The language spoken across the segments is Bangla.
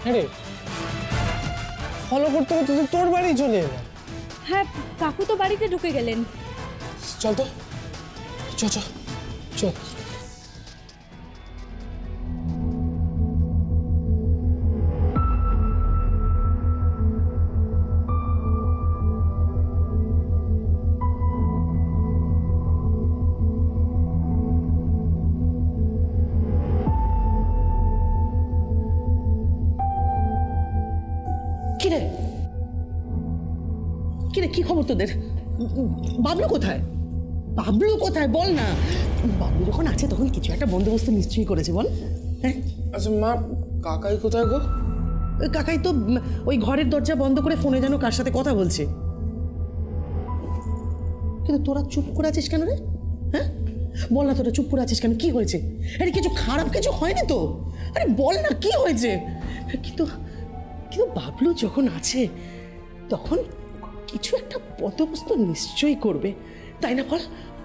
হ্যাঁ রে, ফলো করতে করতে তো তোর বাড়ি চলে এলাম। হ্যাঁ, কাকু তো বাড়িতে ঢুকে গেলেন। চল তো, চল চল চল। কিরে কিরে, কি খবর তোদের? বাবলু কোথায়? বাবলু কোথায় বল না। বাবলু যখন আছে তখন কিছু একটা বন্দোবস্ত নিশ্চয়ই করেছে, বল। হ্যাঁ আচ্ছা মা, কাকাই কোথায় গো? কাকাই তো ওই ঘরের দরজা বন্ধ করে ফোনে যেন কার সাথে কথা বলছে। কিন্তু তোরা চুপ করে আছিস কেন রে? হ্যাঁ বল না, তোরা চুপ করে আছিস কেন? কি হয়েছে? আরে কিছু খারাপ কিছু হয়নি তো? আরে বল না কি হয়েছে? কিন্তু কিন্তু বাবলু যখন আছে তখন কিছু একটা বন্দোবস্ত নিশ্চয়ই করবে, তাই না বল?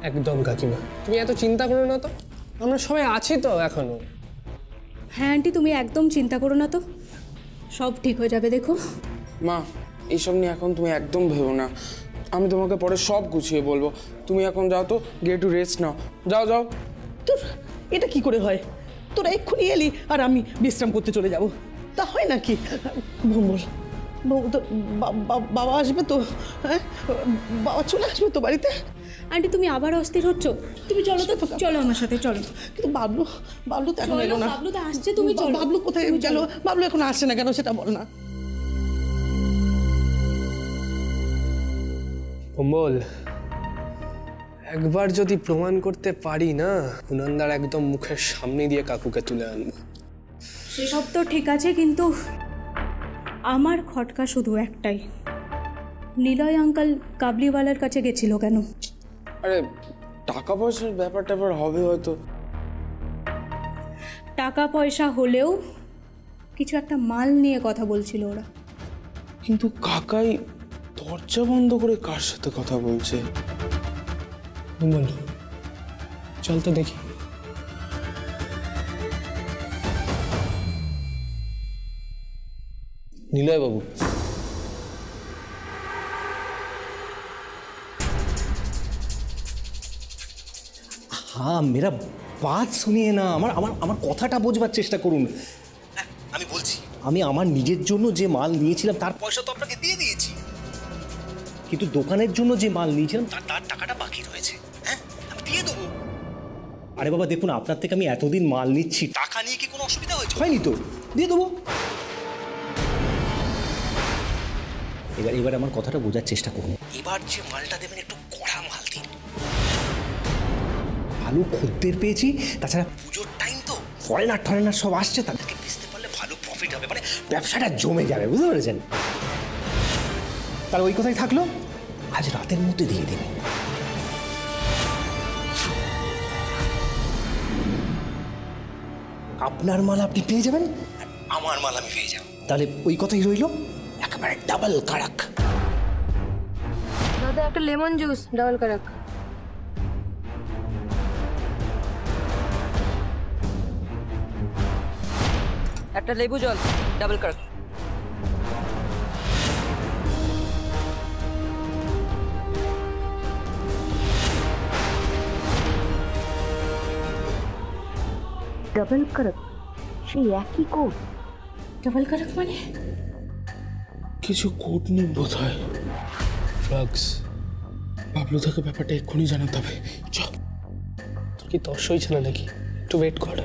একদম কাকিমা, তুমি এত চিন্তা করো না তো, আমরা সবাই আছি তো এখনো। হ্যাঁ আন্টি, তুমি একদম চিন্তা করো না তো, সব ঠিক হয়ে যাবে। দেখো মা, এইসব নিয়ে এখন তুমি একদম ভেবো না, আমি তোমাকে পরে সব গুছিয়ে বলবো। তুমি এখন যাও তো, গিয়ে একটু রেস্ট নাও। যাও যাও। তোর এটা কি করে হয়? তোরা এক্ষুনি এলি আর আমি বিশ্রাম করতে চলে যাব, তা হয় নাকি? বল তো, বাবা আসবে তো? হ্যাঁ বাবা চলে আসবে তো বাড়িতে? আন্টি তুমি আবার অস্থির হচ্ছ, তুমি চলো তো, চলো আমার সাথে চলো। কিন্তু বাবলু তো এখন এলো না। বাবলু তো আসছে, তুমি চলো। বাবলু কোথায় গেল? বাবলু এখন আসছে না কেন সেটা বল না। বল, একবার যদি প্রমাণ করতে পারি না, কুনন্দার একদম মুখের সামনে দিয়ে কাকুকে তুলে আনবো। সেসব তো ঠিক আছে, কিন্তু আমার খটকা শুধু একটাই, নিলয় আঙ্কাল কাবলিওয়ালার কাছে গেছিল কেন? আরে টাকা পয়সার ব্যাপার ট্যাপার হবে হয়তো। টাকা পয়সা হলেও কিছু একটা মাল নিয়ে কথা বলছিল ওরা। কিন্তু কাকাই দরজা বন্ধ করে কার সাথে কথা বলছে? বল, চল তো দেখি। নিলয় বাবু, हाँ मेरा बात सुनिए ना, আমার কথাটা বোঝবার চেষ্টা করুন। আমি বলছি, আমি আমার নিজের জন্য যে মাল নিয়েছিলাম তার পয়সা তো আপনাকে দিয়ে দিয়েছি, কিন্তু দোকানের জন্য যে মাল নিয়েছিলাম তার টাকাটা বাকি রয়েছে। হ্যাঁ আমি দিয়ে দেবো। আরে বাবা দেখুন, আপনার থেকে আমি এতদিন মাল নিচ্ছি, টাকা নিয়ে কি কোনো অসুবিধা হয়েছে? হয়নি তো, দিয়ে দেবো। এবার আমার কথাটা বোঝার চেষ্টা করুন। এবার যে মালটা দেবেন একটু কড়া মাল দিন। ভালো খদ্দের পেয়েছি, তাছাড়া পুজোর টাইম তো, ফরেনার সব আসছে, তাদেরকে বেচতে পারলে ভালো প্রফিট হবে, মানে ব্যবসাটা জমে যাবে, বুঝতে পেরেছেন? তাহলে ওই কথাই থাকলো, আজ রাতের মধ্যে দিয়ে দিন। আপনার মাল আপনি পেয়ে যাবেন, আর আমার মাল আমি পেয়ে যাব, তাহলে ওই কথাই রইল, একেবারে ডাবল কারাক। দাদা একটা লেমন জুস ডাবল কারাক। একটা লেবু জল ডাবল কারাক। ডাবল কারাক, সেই একই কোড। ডাবল কারাক মানে কিছু কোড নেই বোধ হয়। ড্রাগস। বাবলু থেকে ব্যাপারটা এক্ষুনি জানাতে হবে। চল। তোর কি তর্স হয়েছে না নাকি? একটু ওয়েট কর।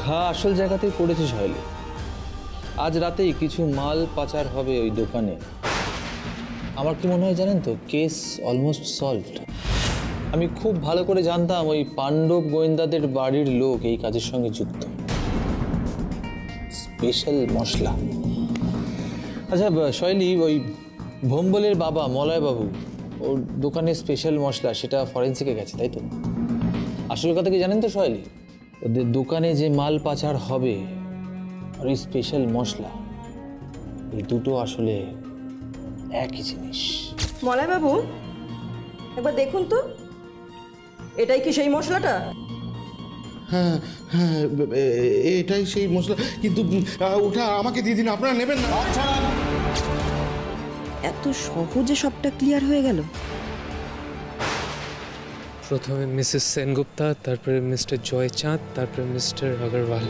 ঘা আসল জায়গাতেই পড়েছে সহেলি। আজ রাতেই কিছু মাল পাচার হবে ওই দোকানে। আমার কি মনে হয় জানেন তো, কেস অলমোস্ট সলভড। আমি খুব ভালো করে জানতাম ওই পাণ্ডব গোয়েন্দাদের বাড়ির লোক এই কাজের সঙ্গে যুক্ত। স্পেশাল মশলা। আচ্ছা সহেলি, ওই ভোম্বলের বাবা মলয়বাবু, ওর দোকানে স্পেশাল মশলা সেটা ফরেন্সিকে গেছে, তাই তো? আসল কথা কি জানেন তো সহেলি, ওদের দোকানে যে মাল পাচার হবে আর ওই স্পেশাল মশলা, এই দুটো আসলে একই জিনিস। মলয় বাবু একবার দেখুন তো, এটাই কি সেই মশলাটা? হ্যাঁ হ্যাঁ, এটাই সেই মশলা, কিন্তু ওটা আমাকে দিয়ে দিন, আপনারা নেবেন না। এত সহজে সবটা ক্লিয়ার হয়ে গেল? প্রথমে মিসেস সেনগুপ্তা, তারপরে মিস্টার জয়চাঁদ, তারপরে মিস্টার আগরওয়াল।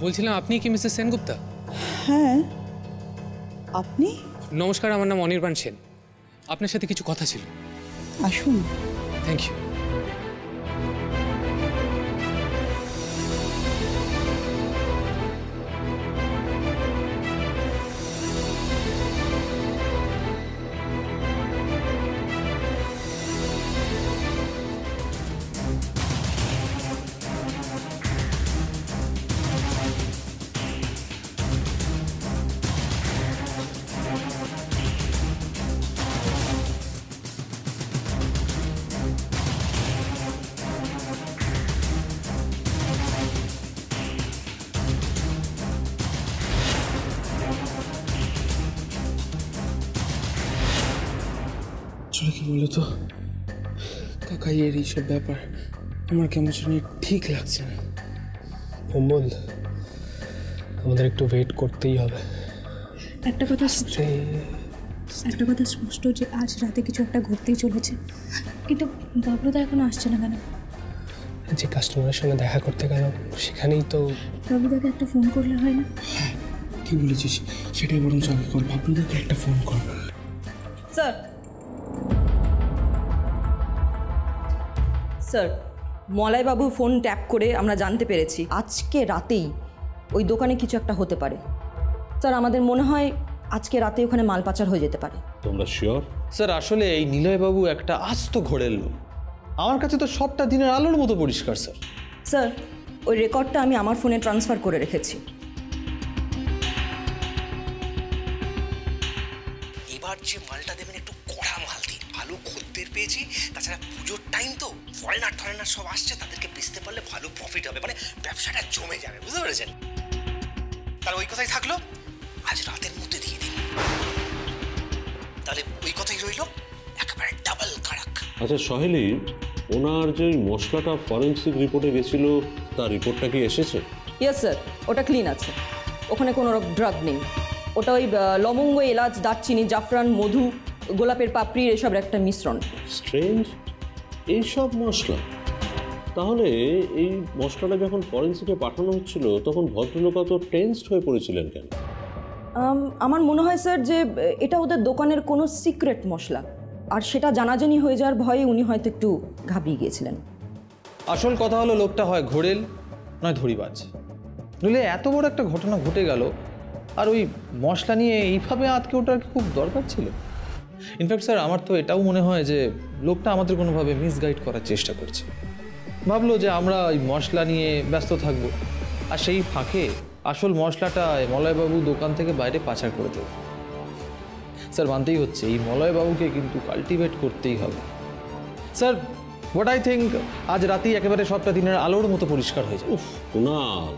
বলছিলাম, আপনি কি মিসেস সেনগুপ্তা? হ্যাঁ, আপনি? নমস্কার, আমার নাম অনির্বাণ সেন। আপনার সাথে কিছু কথা ছিল। আসুন। Thank you. আসলে কি বলো তো কাকাই, এর এইসব ব্যাপার আমার কেমন শুনে ঠিক লাগছে না। ভোম্বল, আমাদের একটু ওয়েট করতেই হবে। একটা কথা স্পষ্ট যে আজ রাতে কিছু একটা ঘটতেই চলেছে, কিন্তু বাবলুদা এখন আসছে না কেন? যে কাস্টমারের সঙ্গে দেখা করতে গেল সেখানেই তো। বাবলুদাকে একটা ফোন করলে হয় না? কি বলেছিস সেটাই বরং আগে কর, বাবলুদাকে একটা ফোন কর। স্যার, স্যার, মলয়বাবু ফোন ট্যাপ করে আমরা জানতে পেরেছি আজকে রাতেই ওই দোকানে কিছু একটা হতে পারে। স্যার, আমাদের মনে হয় আজকে রাতে ওখানে মাল পাচার হয়ে যেতে পারে। তোমরা শিওর? স্যার, আসলে এই নিলয়বাবু একটা আস্ত ঘোরের লোক। আমার কাছে তো সবটা দিনের আলোর মতো পরিষ্কার। স্যার, স্যার, ওই রেকর্ডটা আমি আমার ফোনে ট্রান্সফার করে রেখেছি। এবার যে মালটা দেবেন একটু কড়া মাল দিন, ভালো খদ্দের পেয়েছি, তাছাড়া পুজোর টাইম তো ফরেনার সব আসছে, তাদেরকে বেচতে পারলে ভালো প্রফিট হবে, মানে ব্যবসাটা জমে যাবে, বুঝতে পেরেছেন? তাহলে ওই কথাই থাকলো, আজ রাতের মধ্যে দিয়ে দিন। তাহলে ওই কথাই রইল, একেবারে ডাবল কারাক। আচ্ছা সহেলি, ওনার যে মশলাটা ফরেন্সিক রিপোর্টে গেছিল তার রিপোর্টটা কি এসেছে? ইয়েস স্যার, ওটা ক্লিন আছে, ওখানে কোনো ড্রাগ নেই। ওটা ওই লবঙ্গ, এলাচ, দারচিনি, জাফরান, মধু, গোলাপের পাপড়ির এসবের একটা মিশ্রণ। স্ট্রেঞ্জ, এইসব মশলা। তাহলে এই মশলাটা যখন ফরেন্সিকে পাঠানো হচ্ছিল তখন ভদ্রলোক তো টেন্সড হয়ে পড়েছিলেন কেন? আমার মনে হয় স্যার যে এটা ওদের দোকানের কোনো সিক্রেট মশলা, আর সেটা জানাজানি হয়ে যাওয়ার ভয়ে উনি হয়তো একটু ঘাবড়িয়ে গিয়েছিলেন। আসল কথা হলো লোকটা হয় ঘোরেল নয় ধরিবাজ। নইলে এত বড় একটা ঘটনা ঘটে গেল, আর ওই মশলা নিয়ে এইভাবে আটকে ওঠার খুব দরকার ছিল। ইনফ্যাক্ট স্যার, আমার তো এটাও মনে হয় যে লোকটা আমাদের কোনোভাবে মিসগাইড করার চেষ্টা করছে। ভাবলো যে আমরা ওই মশলা নিয়ে ব্যস্ত থাকবো, আর সেই ফাঁকে আসল মশলাটা মলয়বাবু দোকান থেকে বাইরে পাচার করে দেবে। স্যার, মানতেই হচ্ছে এই মলয়বাবুকে কিন্তু কাল্টিভেট করতেই হবে। স্যার, হোয়াট আই থিঙ্ক আজ রাতেই একেবারে সবটা দিনের আলোর মতো পরিষ্কার হয়ে যায়। উফ কুনাল,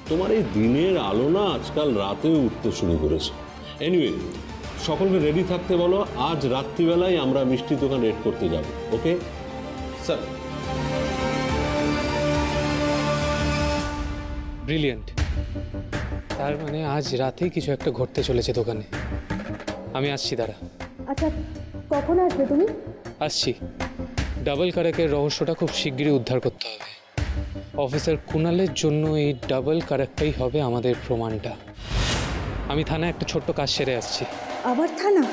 তোমার এই দিনের আলো না আজকাল রাতেও উঠতে শুরু করেছে। এনিওয়ে, সকলকে রেডি থাকতে বলো, আজ রাত্রিবেলায় আমরা মিষ্টির দোকান রেড করতে যাব। Okay sir? ব্রিলিয়েন্ট। তার মানে আজ রাতেই কিছু একটা ঘটতে চলেছে দোকানে। আমি আসছি, দাঁড়া। আচ্ছা, কখন আসবে তুমি? আসছি। ডাবল কারাকের রহস্যটা খুব শিগগিরই উদ্ধার করতে হবে। অফিসার কুনালের জন্য এই ডাবল কারাকটাই হবে আমাদের প্রমাণটা। আমি থানায় একটা ছোট্ট কাজ সেরে আসছি। আবার থানা?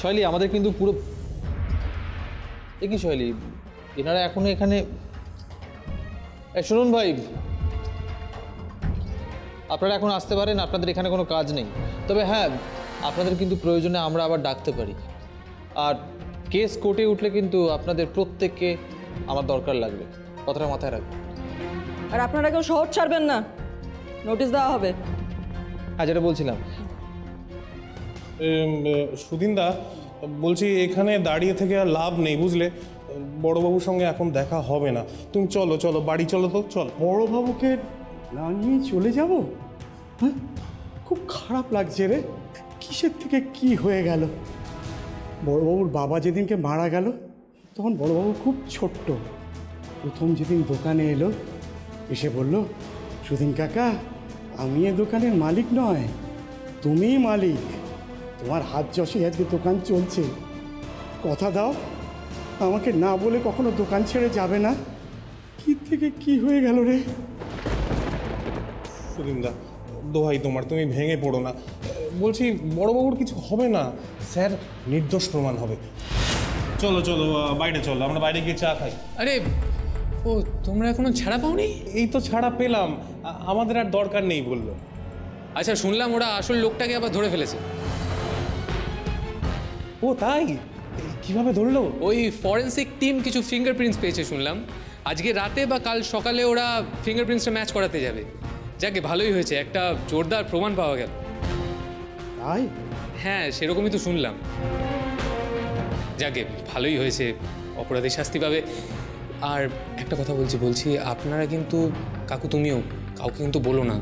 শৈলী, আমাদের কিন্তু পুরো একই শৈলী, এনারা এখনো এখানে। শুনুন ভাই, আপনারা এখন আসতে পারেন, আপনাদের এখানে কোনো কাজ নেই। তবে হ্যাঁ, আপনাদের কিন্তু প্রয়োজনে আমরা আবার ডাকতে পারি। আর কেস কোর্টে উঠলে কিন্তু আপনাদের প্রত্যেককে আমার দরকার লাগবে, কথাটা মাথায় রাখবেন। আর আপনারা কেউ শহর ছাড়বেন না, নোটিশ দেওয়া হবে। যেটা বলছিলাম, সুদিনদা বলছি এখানে দাঁড়িয়ে থেকে আর লাভ নেই বুঝলে, বড়বাবুর সঙ্গে এখন দেখা হবে না। তুমি চলো চলো বাড়ি চলো তো, চলো। বড়বাবুকে না নিয়ে চলে যাব? হ্যাঁ, খুব খারাপ লাগছে রে। কিসের থেকে কি হয়ে গেল? বড়বাবুর বাবা যেদিনকে মারা গেল তখন বড়বাবু খুব ছোট্ট। প্রথম যেদিন দোকানে এলো, এসে বলল, সুদিন কাকা, আমি এ দোকানের মালিক নয়, তুমিই মালিক, তোমার হাত যশে আজকে দোকান চলছে, কথা দাও আমাকে না বলে কখনো দোকান ছেড়ে যাবে না। কি থেকে কি হয়ে গেল রে? সুদিনদা দোহাই তোমার, তুমি ভেঙে পড়ো না। বলছি বড়বাবুর কিছু হবে না, স্যার নির্দোষ প্রমাণ হবে। চলো চলো বাইরে চলো, আমরা বাইরে গিয়ে চা খাই। আরে ও, তোমরা এখনো ছাড়া পাওনি? এই তো ছাড়া পেলাম, আমাদের আর দরকার নেই বললো। আচ্ছা, শুনলাম ওরা আসল লোকটাকে আবার ধরে ফেলেছে। ও তাই? কিভাবে ধরলো? ওই ফরেন্সিক টিম কিছু ফিঙ্গারপ্রিন্টস পেয়েছে শুনলাম। আজকে রাতে বা কাল সকালে ওরা ফিঙ্গারপ্রিন্টসটা ম্যাচ করাতে যাবে। যাকে ভালোই হয়েছে, একটা জোরদার প্রমাণ পাওয়া গেল। তাই? হ্যাঁ, সেরকমই তো শুনলাম। যাকে ভালোই হয়েছে, অপরাধী শাস্তি পাবে। আর একটা কথা বলছি আপনারা কিন্তু, কাকু তুমিও কাউকে কিন্তু বলো না,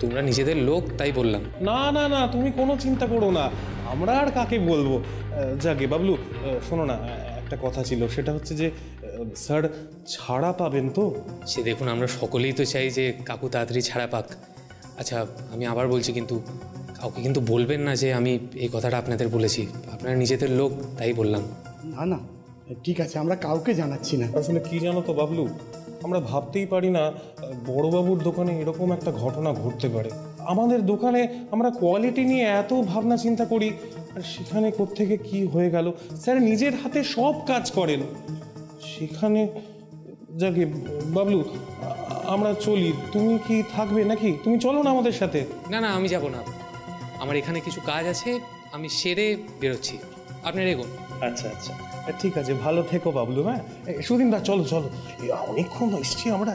তোমরা নিজেদের লোক, তাই বললাম। না না না, তুমি কোনো চিন্তা করো না, আমরা আর কাকে বলবো। যাকে বাবলু, শোনো না, একটা কথা ছিল, সেটা হচ্ছে যে স্যার ছাড়া পাবেন তো? সে দেখুন, আমরা সকলেই তো চাই যে কাকু তাড়াতাড়ি ছাড়া পাক। আচ্ছা, আমি আবার বলছি, কিন্তু কাউকে কিন্তু বলবেন না যে আমি এই কথাটা আপনাদের বলেছি, আপনারা নিজেদের লোক, তাই বললাম। না না, ঠিক আছে, আমরা কাউকে জানাচ্ছি না। আসলে কি জানো তো বাবলু, আমরা ভাবতেই পারি না বড়বাবুর দোকানে এরকম একটা ঘটনা ঘটতে পারে। আমাদের দোকানে আমরা কোয়ালিটি নিয়ে এত ভাবনা চিন্তা করি, আর সেখানে কোত্থেকে কি হয়ে গেল। স্যার নিজের হাতে সব কাজ করেন, সেখানে যাকে বাবলু আমরা চলি। তুমি কি থাকবে নাকি? তুমি চলো না আমাদের সাথে। না না, আমি যাব না, আমার এখানে কিছু কাজ আছে, আমি সেরে বেরোচ্ছি, আপনি এগোন। আচ্ছা আচ্ছা, ঠিক আছে, ভালো থেকো বাবলু। হ্যাঁ সুদিন দা, চলো চলো, অনেকক্ষণ এসছি আমরা।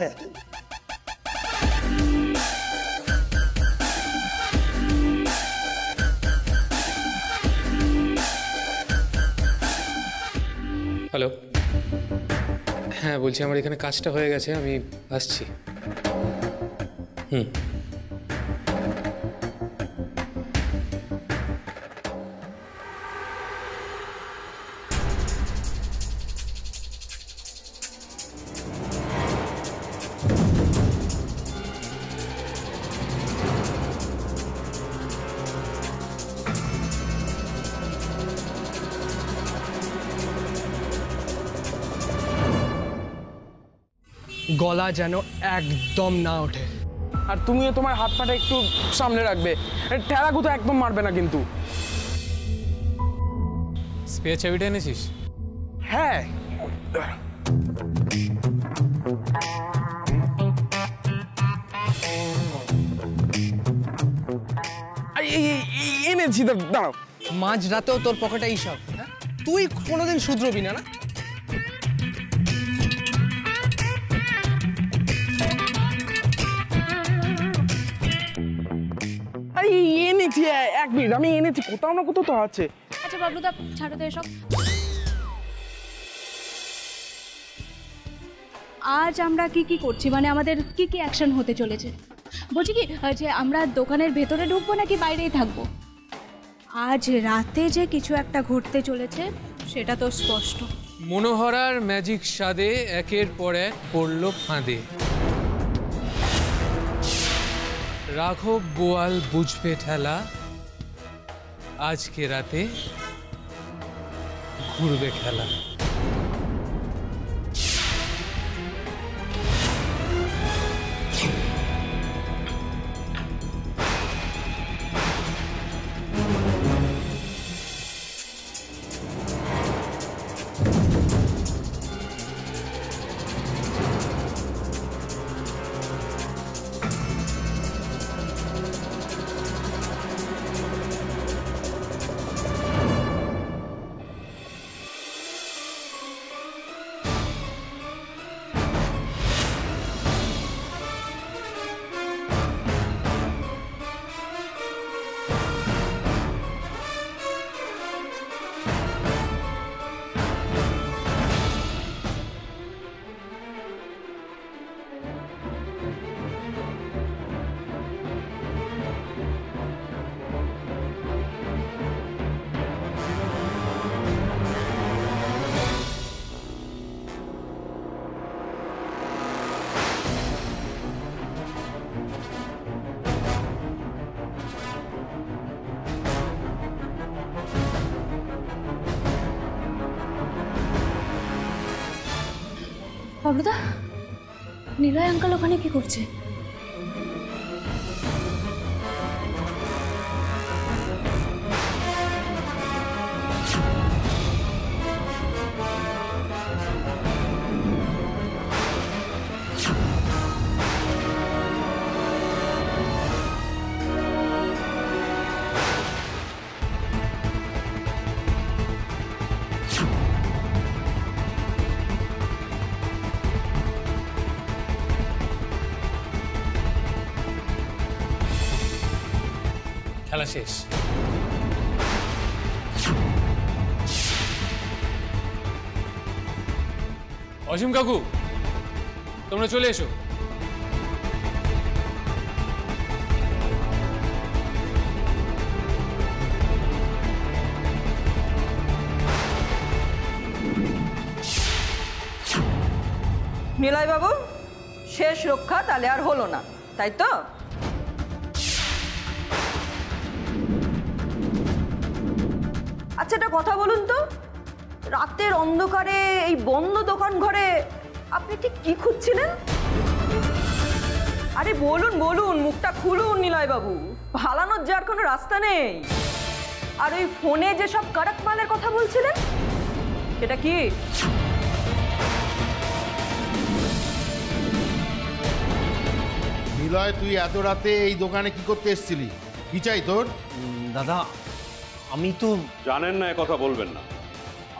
হ্যালো, হ্যাঁ বলছি, আমার এখানে কাজটা হয়ে গেছে, আমি আসছি। গলা যেন একদম না ওঠে। আর তুমিও তোমার হাত পাটা একটু সামনে রাখবে, ঠেলাকু তো একদম মারবে না কিন্তু। স্পেয়ার চাবিটা এনেছিস? হ্যাঁ, এনেছি, দাঁড়াও। মাঝ রাতেও তোর পকেটে এইসব? তুই কোনোদিন শুধরবি না, না? এনেছি, এক মিনিট, আমি এনেছি, কোথাও না কোথাও তো আছে। আচ্ছা বাবলুদা, ছাড়ো তো এসব। আজ আমরা কি করছি, মানে আমাদের কি অ্যাকশন হতে চলেছে? বলছি কি, যে আমরা দোকানের ভেতরে ঢুকবো নাকি বাইরেই থাকবো? আজ রাতে যে কিছু একটা ঘটতে চলেছে সেটা তো স্পষ্ট। মনোহরার ম্যাজিক স্বাদে একের পর এক পড়ল ফাঁদে। রাঘব বোয়াল বুঝবে ঠেলা, আজকে রাতে ঘুরবে খেলা। বাবলুদা, নিলয় আঙ্কেল ওখানে কি করছে? খেলা শেষ। অসীম কাকু, তোমরা চলে এসো। নিলয় বাবু, শেষ রক্ষা তাহলে আর হলো না, তাই তো? আচ্ছা, একটা কথা বলুন তো, রাতের অন্ধকারে এই বন্ধ দোকান ঘরে আপনি ঠিক কি খুঁজছিলেন? আরে বলুন বলুন, মুখটা খুলুন নিলয় বাবু, পালানোর যার কোনো রাস্তা নেই। আর ওই ফোনে যেসব কারাক মালের কথা বলছিলেন, সেটা কি? নিলয়, তুই এত রাতে এই দোকানে কি করতে এসেছিলি? কি চাই তোর? দাদা, আমি তো জানেন না, কথা বলবেন না।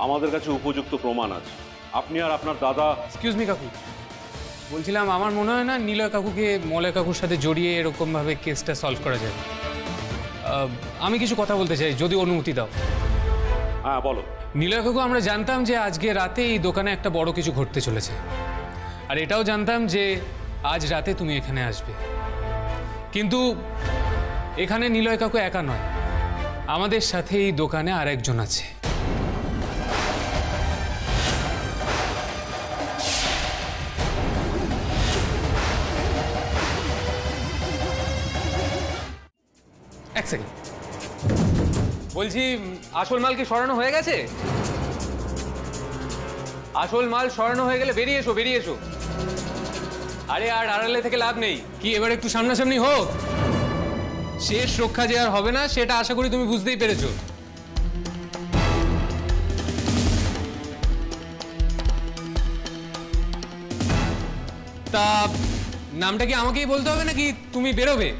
আমাদের কাছে উপযুক্ত প্রমাণ আছে। আপনি আর আপনার দাদা। এক্সকিউজ মি কাকু, বলছিলাম আমার মনে হয় না নিলয় কাকুকে মলয় কাকুর সাথে জড়িয়ে এরকমভাবে কেসটা সলভ করা যায়। আমি কিছু কথা বলতে চাই, যদি অনুমতি দাও। হ্যাঁ বলো। নিলয় কাকু, আমরা জানতাম যে আজকে রাতে এই দোকানে একটা বড় কিছু ঘটতে চলেছে, আর এটাও জানতাম যে আজ রাতে তুমি এখানে আসবে। কিন্তু এখানে নিলয় কাকু একা নয়, আমাদের সাথে এই দোকানে আর একজন আছে। এক সেকেন্ড, বলছি আসল মাল কি সরানো হয়ে গেছে? আসল মাল সরানো হয়ে গেলে বেরিয়ে এসো, বেরিয়ে এসো। আরে আর আড়ালে থেকে লাভ নেই, কি এবার একটু সামনাসামনি হোক। শেষ রক্ষা যে আর হবে না সেটা আশা করি তুমি বুঝতেই পেরেছো। তা নামটা কি আমাকেই বলতে হবে নাকি তুমি বেরোবে?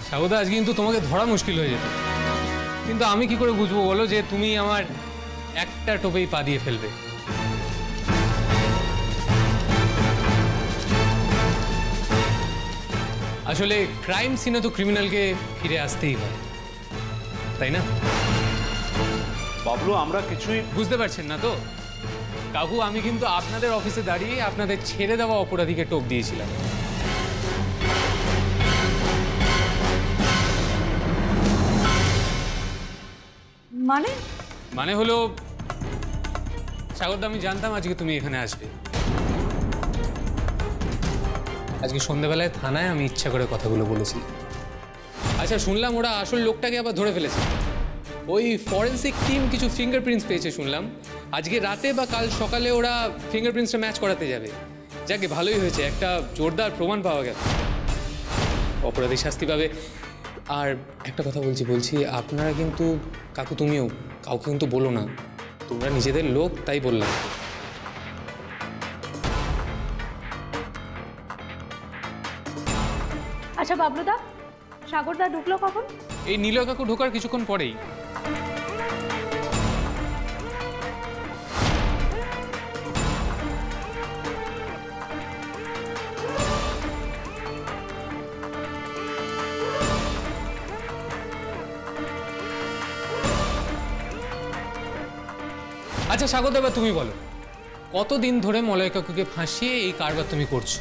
স্বাগতা, আজ কিন্তু তোমাকে ধরা মুশকিল হয়ে যেত, কিন্তু আমি কি করে বুঝবো বলো যে তুমি আমার একটা টোপেই পা দিয়ে ফেলবে? আসলে ক্রাইম সিনে তো ক্রিমিনালকে ফিরে আসতেই হয়, তাই না? বাবলু, আমরা কিছুই বুঝতে পারছেন না তো কাকু? আমি কিন্তু আপনাদের অফিসে দাঁড়িয়ে আপনাদের ছেড়ে দেওয়া অপরাধীকে টোপ দিয়েছিলাম। মানে হলো স্বাগত, আমি জানতাম আজকে তুমি এখানে আসবে। আজকে সন্ধ্যাবেলায় থানায় আমি ইচ্ছা করে কথাগুলো বলেছি। আচ্ছা, শুনলাম ওরা আসল লোকটাকে আবার ধরে ফেলেছে। ওই ফরেন্সিক টিম কিছু ফিঙ্গারপ্রিন্টস পেয়েছে শুনলাম। আজকে রাতে বা কাল সকালে ওরা ফিঙ্গারপ্রিন্টসটা ম্যাচ করাতে যাবে। যাকে ভালোই হয়েছে, একটা জোরদার প্রমাণ পাওয়া গেল, অপরাধী শাস্তি পাবে। আর একটা কথা বলছি আপনারা কিন্তু কাকু, তুমিও কাউকে কিন্তু বলো না, তোমরা নিজেদের লোক, তাই বললাম। আচ্ছা বাবলুদা, সাগরদা ঢুকলো কখন? এই নীলয় কাকু ঢোকার কিছুক্ষণ পরেই। আচ্ছা স্বাগত, এবার তুমি বলো, কতদিন ধরে মলয় কাকুকে ফাঁসিয়ে এই কারবার তুমি করছো?